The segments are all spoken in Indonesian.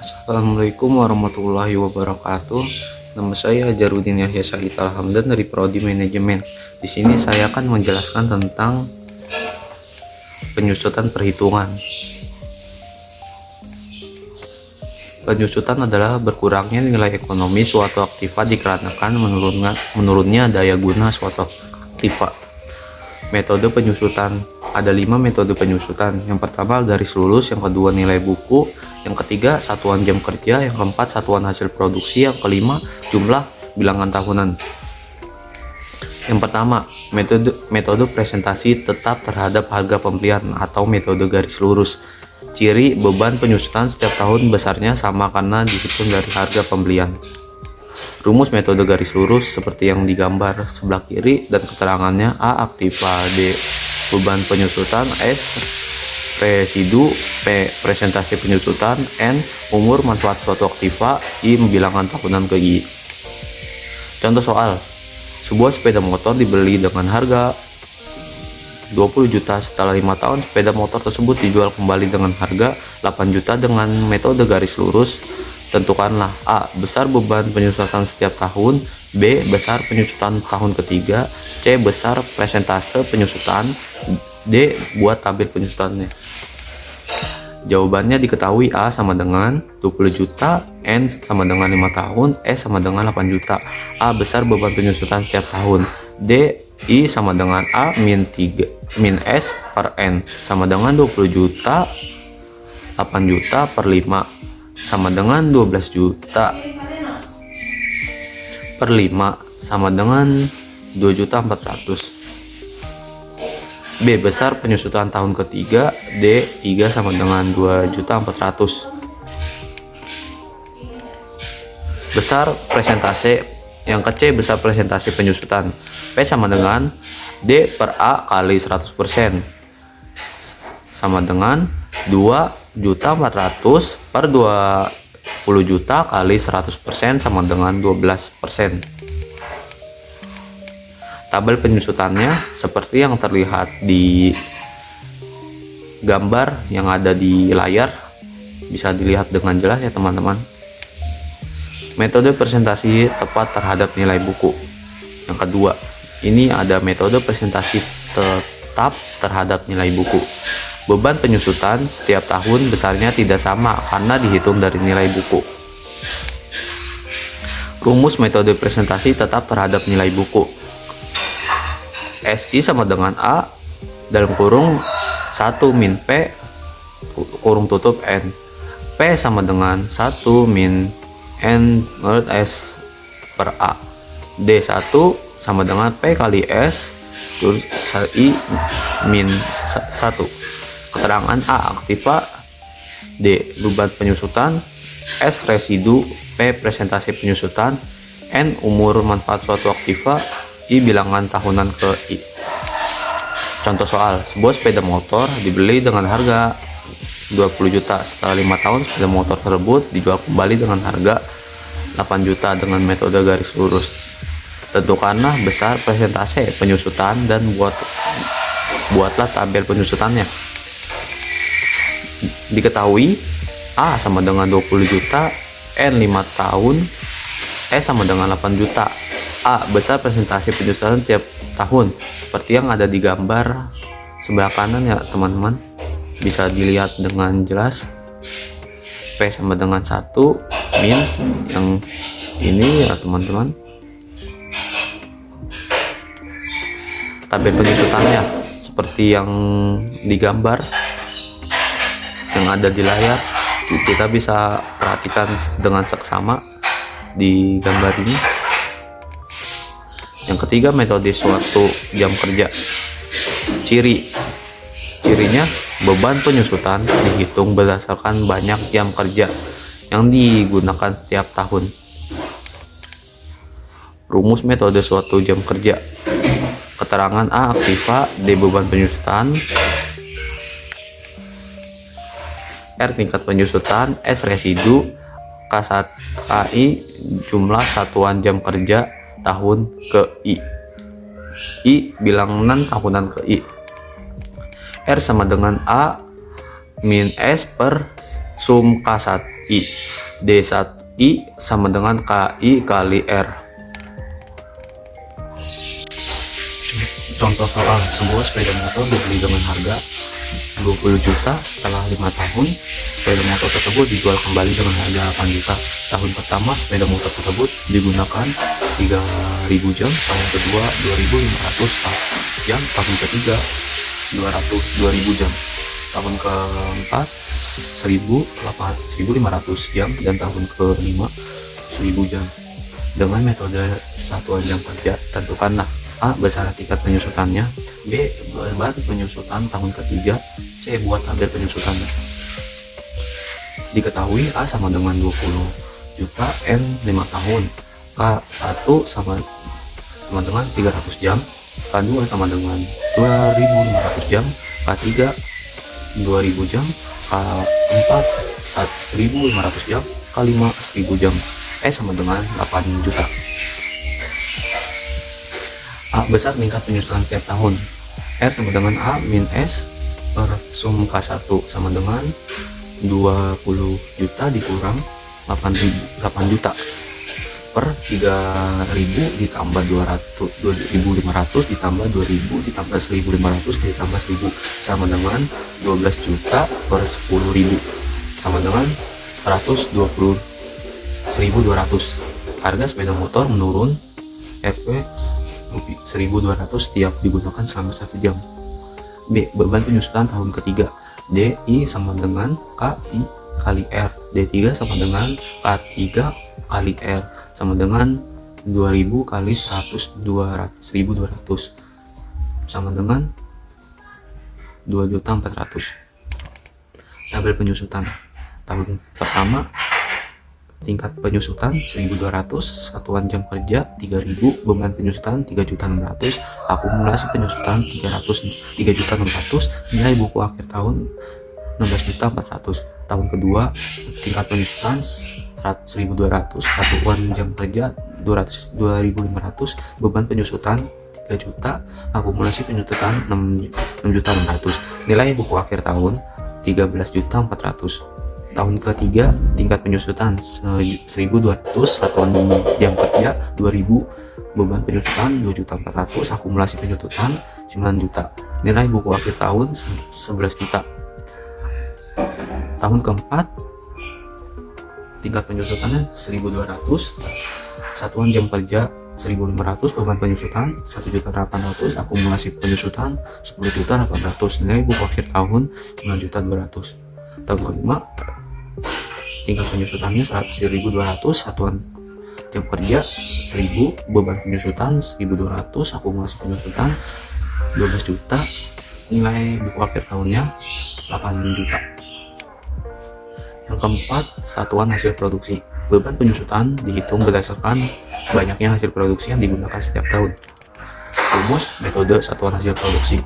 Assalamualaikum warahmatullahi wabarakatuh. Nama saya Jarudin Yahya Syahid Alhamdan dari Prodi Manajemen. Di sini saya akan menjelaskan tentang penyusutan perhitungan. Penyusutan adalah berkurangnya nilai ekonomi suatu aktiva dikarenakan menurunnya daya guna suatu aktiva. Metode penyusutan ada 5 metode penyusutan. Yang pertama garis lurus, yang kedua nilai buku, yang ketiga satuan jam kerja, yang keempat satuan hasil produksi, yang kelima jumlah bilangan tahunan. Yang pertama metode presentasi tetap terhadap harga pembelian atau metode garis lurus. Ciri beban penyusutan setiap tahun besarnya sama karena dihitung dari harga pembelian. Rumus metode garis lurus seperti yang digambar sebelah kiri dan keterangannya: A aktiva, D beban penyusutan, S residu, P presentasi penyusutan, N umur manfaat suatu aktiva, I bilangan tahunan ke I. Contoh soal: sebuah sepeda motor dibeli dengan harga 20 juta. Setelah 5 tahun sepeda motor tersebut dijual kembali dengan harga 8 juta dengan metode garis lurus. Tentukanlah: A besar beban penyusutan setiap tahun, B besar penyusutan tahun ketiga, C besar presentase penyusutan, D buat tabel penyusutannya. Jawabannya diketahui: A sama dengan 20 juta, N sama dengan 5 tahun, S sama dengan 8 juta. A besar beban penyusutan setiap tahun, D I sama dengan A min S per N sama dengan 20 juta, 8 juta per 5 sama dengan 12 juta per 5 sama dengan 2.400.000. B besar penyusutan tahun ketiga, D 3 sama dengan 2.400.000. Besar presentase yang ke C besar presentasi penyusutan, P sama dengan D per A kali 100% sama dengan 2.400.000 per 20 juta kali 100% sama dengan 12%. Tabel penyusutannya seperti yang terlihat di gambar yang ada di layar, bisa dilihat dengan jelas ya teman-teman. Metode presentasi tepat terhadap nilai buku. Yang kedua, ini ada metode presentasi tetap terhadap nilai buku. Beban penyusutan setiap tahun besarnya tidak sama karena dihitung dari nilai buku. Rumus metode presentasi tetap terhadap nilai buku: SI sama dengan A dalam kurung 1 min P kurung tutup N. P sama dengan 1 min N menurut S per A. D1 sama dengan P kali S terus I min 1. Keterangan: A aktiva, D beban penyusutan, S residu, P presentasi penyusutan, N umur manfaat suatu aktiva, I bilangan tahunan ke I. Contoh soal: sebuah sepeda motor dibeli dengan harga 20 juta. Setelah 5 tahun sepeda motor tersebut dijual kembali dengan harga 8 juta dengan metode garis lurus. Tentukanlah besar presentase penyusutan dan buatlah tabel penyusutannya. Diketahui: A sama dengan 20 juta, N 5 tahun, S sama dengan 8 juta. A besar presentasi penyusutan tiap tahun seperti yang ada di gambar sebelah kanan ya teman-teman, bisa dilihat dengan jelas. P sama dengan 1 min yang ini ya teman-teman. Tabel penyusutannya seperti yang digambar yang ada di layar, kita bisa perhatikan dengan seksama di gambar ini. Yang ketiga, metode suatu jam kerja. Cirinya beban penyusutan dihitung berdasarkan banyak jam kerja yang digunakan setiap tahun. Rumus metode suatu jam kerja: keterangan: A aktiva, D beban penyusutan, R tingkat penyusutan, S residu, KI jumlah satuan jam kerja tahun ke I bilangan tahunan ke I. R sama dengan A min S per sum K1I. D1I sama dengan KI kali R. Contoh soal, sebuah sepeda motor dibeli dengan harga 20 juta. Setelah 5 tahun, sepeda motor tersebut dijual kembali dengan harga 8 juta. Tahun pertama, sepeda motor tersebut digunakan 3.000 jam. Tahun kedua, 2.500 jam. Tahun ketiga, 2.000 jam. Tahun keempat, 1.500 jam. Dan tahun kelima, 1.000 jam. Dengan metode satuan jam kerja, tentukanlah A. Besaran tingkat penyusutannya, B. Beban penyusutan tahun ketiga, C. Buat tabel penyusutannya. Diketahui A sama dengan 20 juta, N 5 tahun, K1 sama dengan 300 jam, K2 sama dengan 2.500 jam, K3 2.000 jam, K4 1.500 jam, K5 1.000 jam, E sama dengan 8 juta. A. Besar tingkat penyusutan tiap tahun. R sama dengan A min S per sum K1 sama dengan 20 juta dikurang 8 juta per 3.000 ditambah 2.500 ditambah 2.000 ditambah 1.500 ditambah 1.000 sama dengan 12 juta per 10.000 sama dengan 120.200. Harga sepeda motor menurun Rp 1.200 setiap digunakan selama 1 jam. B. Beban penyusutan tahun ketiga. D. I sama dengan KI kali R. D3 sama dengan K3 kali R sama dengan 2.000 kali 1.200 sama dengan 2.400. Tabel penyusutan tahun pertama, tingkat penyusutan 1.200, satuan jam kerja 3.000, beban penyusutan 3.600, akumulasi penyusutan 3.600, nilai buku akhir tahun 16.400. Tahun kedua, tingkat penyusutan 1.200, satuan jam kerja 2.500, beban penyusutan 3 juta, akumulasi penyusutan 6.600, nilai buku akhir tahun 13.400. Tahun ketiga, tingkat penyusutan 1.200, satuan jam kerja 2.000, beban penyusutan 2.400, akumulasi penyusutan 9 juta, nilai buku akhir tahun 11 juta. Tahun keempat, tingkat penyusutannya 1.200, satuan jam kerja 1.500, beban penyusutan 1.800, akumulasi penyusutan 10.800, nilai buku akhir tahun 9.200. Tahun kelima, tingkat penyusutannya 1.200, satuan jam kerja 1.000, beban penyusutan 1.200, akumulasi penyusutan 12 juta, nilai buku akhir tahunnya 8 juta. Yang keempat, satuan hasil produksi. Beban penyusutan dihitung berdasarkan banyaknya hasil produksi yang digunakan setiap tahun. Rumus metode satuan hasil produksi.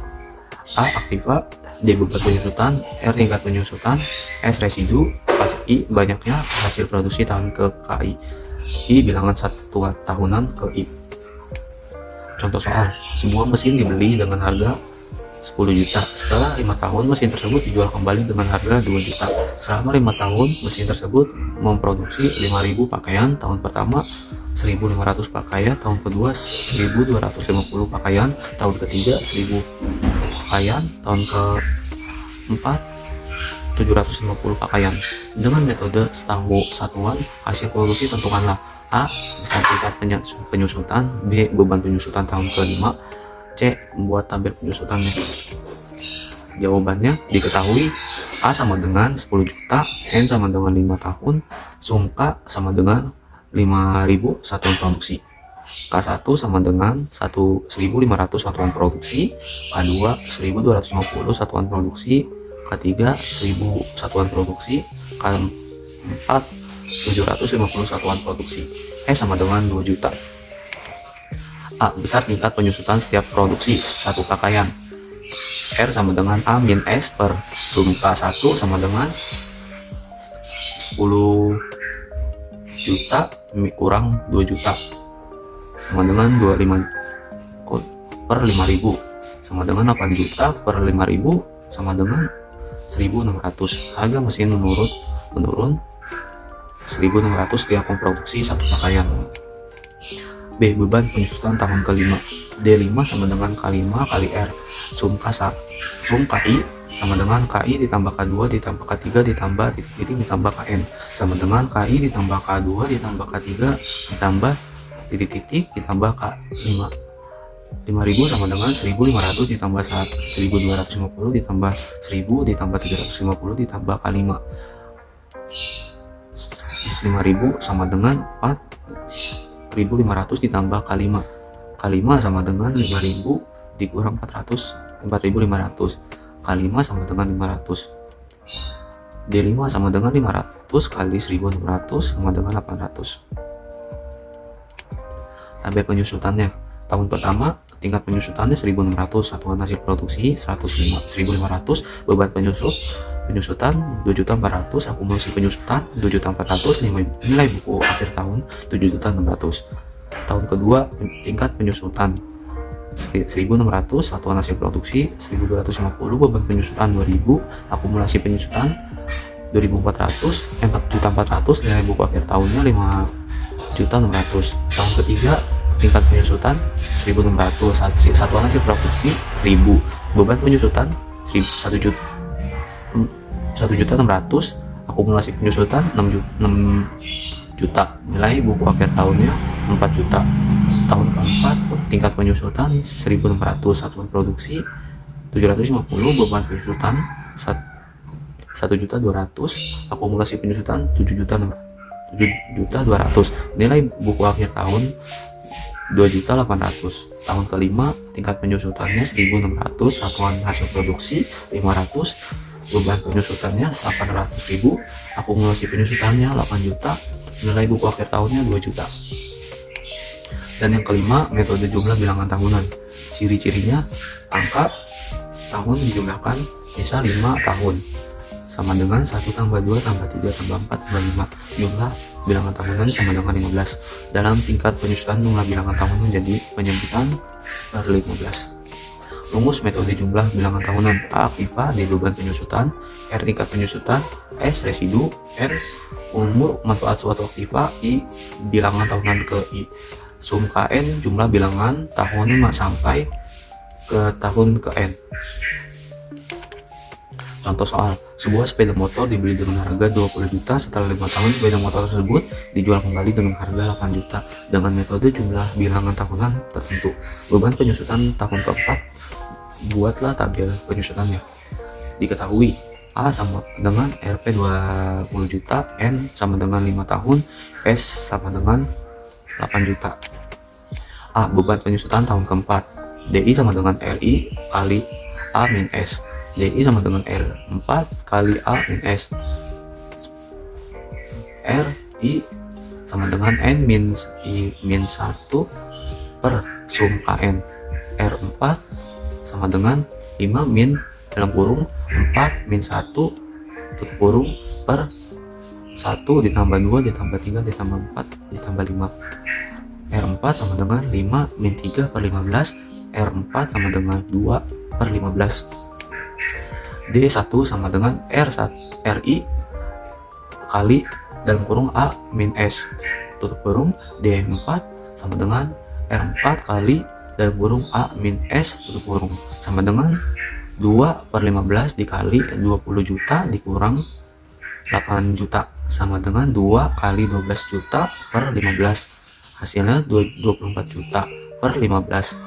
A. Aktiva, D. Beban penyusutan, R. Tingkat penyusutan, S. Residu, I. Banyaknya hasil produksi tahun ke KI, I. Bilangan satuan tahunan ke I. Contoh soal, sebuah mesin dibeli dengan harga 10 juta. Setelah 5 tahun, mesin tersebut dijual kembali dengan harga 2 juta. Selama 5 tahun, mesin tersebut memproduksi 5.000 pakaian. Tahun pertama 1.500 pakaian, tahun kedua 1.250 pakaian, tahun ketiga 1.000 pakaian, tahun keempat 750 pakaian. Dengan metode satuan hasil produksi, tentukanlah A. Besar tingkat penyusutan, B. Beban penyusutan tahun kelima, C. Buat tabel penyusutannya. Jawabannya diketahui A sama dengan 10 juta, N sama dengan 5 tahun, sum K sama dengan 5.000 satuan produksi, K1 sama dengan 1.500 satuan produksi, K2 1.250 satuan produksi, K3 1.000 satuan produksi, K4 750 satuan produksi, E sama dengan 2 juta. A. Besar tingkat penyusutan setiap produksi satu pakaian. R sama dengan A min S per sum K1 sama dengan 10 juta kurang 2 juta sama dengan 25 per 5.000 sama dengan 8 juta per 5.000 sama dengan 1.600. Harga mesin menurun 1.600 di akun produksi satu pakaian. B. Beban penyusutan tahun kelima. D5 sama dengan K5 kali R. Sum KI sama dengan KI ditambah K2 ditambah K3 ditambah titik ditambah KN sama dengan KI ditambah K2 ditambah K3 ditambah titik ditambah K5. 5.000 sama dengan 1.500 ditambah 1.250 ditambah 1.000 ditambah 350 ditambah K5. 5.000 sama dengan 4.500 ditambah K5. K5 sama dengan 5.000 dikurang 400, 4.500. K5 sama dengan 500. D5 sama dengan 500 kali 1.600 sama dengan 800. Tabel penyusutannya. Tahun pertama tingkat penyusutannya 1.600, satuan hasil produksi 1.500, beban penyusutan 2.400, akumulasi penyusutan 2.400, nilai buku akhir tahun 7.600. Tahun kedua tingkat penyusutan 1.600, satuan hasil produksi 1.250, beban penyusutan 2.000, akumulasi penyusutan 2.400, 4.400, nilai buku akhir tahunnya 5.600. Tahun ketiga tingkat penyusutan 1.600, satuan hasil produksi 1.000, beban penyusutan 1.600, akumulasi penyusutan 6 juta, nilai buku akhir tahunnya 4 juta. Tahun keempat tingkat penyusutan 1.600, satuan produksi 750, beban penyusutan 1.200.000, akumulasi penyusutan 7.200.000, nilai buku akhir tahun 2.800.000. Tahun kelima tingkat penyusutannya 1.600, satuan hasil produksi 500, beban penyusutannya 800.000, akumulasi penyusutannya 8 juta, nilai buku akhir tahunnya 2 juta. Dan yang kelima, metode jumlah bilangan tahunan. Ciri-cirinya angka tahun dijumlahkan bisa 5 tahun sama dengan 1 tambah 2 tambah 3 tambah 4 tambah 5. Jumlah bilangan tahunan sama dengan 15. Dalam tingkat penyusutan jumlah bilangan tahun menjadi penyempitan per 15. Rumus metode jumlah bilangan tahunan. A. Aktiva, D. Beban penyusutan, R. Tingkat penyusutan, S. Residu, R. Umur manfaat suatu aktiva, I. Bilangan tahunan ke I. Sum KN, jumlah bilangan tahunnya sampai ke tahun ke N. Contoh soal, sebuah sepeda motor dibeli dengan harga 20 juta, setelah 5 tahun sepeda motor tersebut dijual kembali dengan harga 8 juta dengan metode jumlah bilangan tahunan tertentu. Beban penyusutan tahun keempat, buatlah tabel penyusutannya. Diketahui A sama dengan Rp 20 juta, N sama dengan 5 tahun, S sama dengan 8 juta. A. Beban penyusutan tahun keempat, DI sama dengan RI kali A min S. DI sama dengan R4 kali A min S. RI sama dengan N min I min 1 per sum KN. R4 sama dengan 5 min dalam kurung 4 min 1 tutup kurung per 1 ditambah 2 ditambah 3 ditambah 4 ditambah 5. R4 sama dengan 5 min 3 per 15. R4 sama dengan 2 per 15. D1 sama dengan RI kali dalam kurung A min S tutup kurung. D4 sama dengan R4 kali dalam kurung A min S tutup kurung sama dengan 2 per 15 dikali 20 juta dikurang 8 juta sama dengan 2 kali 12 juta per 15. Hasilnya 24 juta per 15.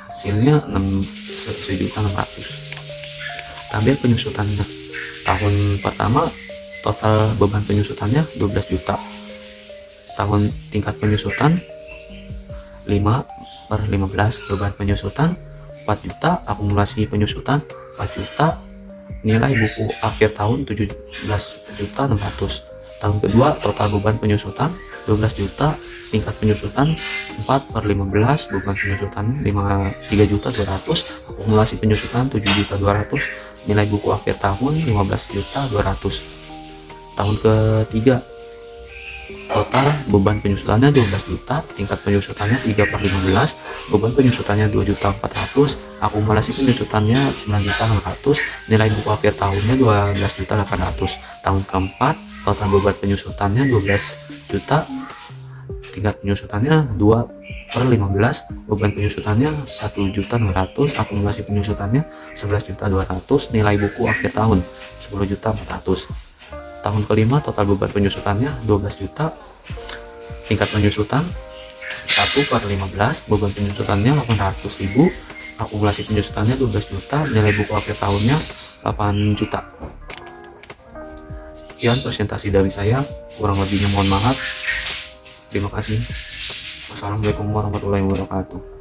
Hasilnya 1.600.000. Tabel penyusutannya. Tahun pertama total beban penyusutannya 12 juta. Tahun tingkat penyusutan 5 per 15, beban penyusutan 4 juta, akumulasi penyusutan 4 juta, nilai buku akhir tahun 17.600. Tahun kedua total beban penyusutan 12 juta, tingkat penyusutan 4 per 15, beban penyusutan 3.200.000, akumulasi penyusutan 7.200.000, nilai buku akhir tahun 15.200.000. Tahun ketiga Total beban penyusutannya 12 juta, tingkat penyusutannya 3/15, beban penyusutannya 2.400.000, akumulasi penyusutannya 9.600.000, nilai buku akhir tahunnya 12.800.000. Tahun keempat, total beban penyusutannya 12 juta, tingkat penyusutannya 2/15, beban penyusutannya 1.600.000, akumulasi penyusutannya 11.200.000, nilai buku akhir tahun 10.400.000. Tahun kelima, total beban penyusutannya 12 juta, tingkat penyusutan 1/15, beban penyusutannya 800.000, akumulasi penyusutannya 12 juta, nilai buku akhir tahunnya 8 juta. Sekian presentasi dari saya, kurang lebihnya mohon maaf. Terima kasih. Wassalamualaikum warahmatullahi wabarakatuh.